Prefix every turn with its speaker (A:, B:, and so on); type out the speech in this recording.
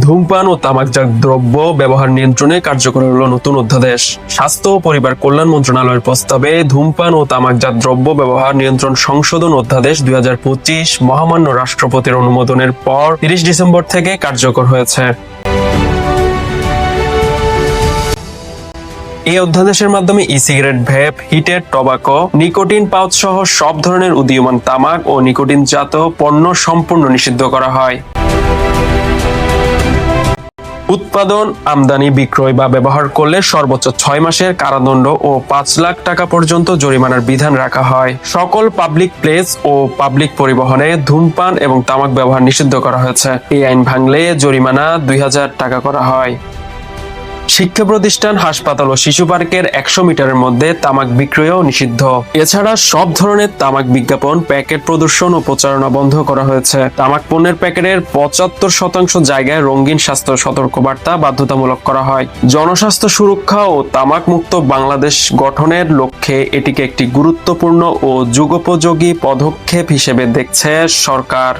A: ধূমপান ও তামাকজাত দ্রব্য ব্যবহার নিয়ন্ত্রণে কার্যকর হলো নতুন অধ্যাদেশ। স্বাস্থ্য ও পরিবার কল্যাণ মন্ত্রণালয়ের প্রস্তাবে ধূমপান ও তামাকজাত দ্রব্য ব্যবহার নিয়ন্ত্রণ সংশোধন অধ্যাদেশ 2025 মহামান্য রাষ্ট্রপতির অনুমোদনের পর 30 ডিসেম্বর থেকে কার্যকর হয়েছে। এই অধ্যাদেশের মাধ্যমে e cigarette, ভেপ, heated tobacco, nicotine pouch সহ সব ধরনের উদীয়মান তামাক ও নিকোটিনজাত পণ্য সম্পূর্ণ নিষিদ্ধ করা হয়। উৎপাদন, আমদানি, বিক্রয় বা ব্যবহার করলে সর্বোচ্চ 6 মাসের কারাদণ্ড ও 5 লাখ টাকা পর্যন্ত জরিমানার বিধান রাখা হয়। সকল পাবলিক প্লেস ও পাবলিক পরিবহনে ধূমপান এবং তামাক ব্যবহার নিষিদ্ধ করা হয়েছে। এই আইন ভাঙলে জরিমানা 2000 টাকা করা হয়। শিক্ষা প্রতিষ্ঠান, হাসপাতাল ও শিশু পার্কের 100 মিটারের মধ্যে তামাক বিক্রয়ও নিষিদ্ধ। এছাড়া সব ধরনের তামাক বিজ্ঞাপন, প্যাকেট প্রদর্শন ও প্রচারণা বন্ধ করা হয়েছে। তামাক পণ্যের প্যাকেটের 75% জায়গায় রঙিন স্বাস্থ্য সতর্কবার্তা বাধ্যতামূলক করা হয়। জনস্বাস্থ্য সুরক্ষা ও তামাক মুক্ত বাংলাদেশ গঠনের লক্ষ্যে এটিকে একটি গুরুত্বপূর্ণ ও যুগোপযোগী পদক্ষেপ হিসেবে দেখছে সরকার।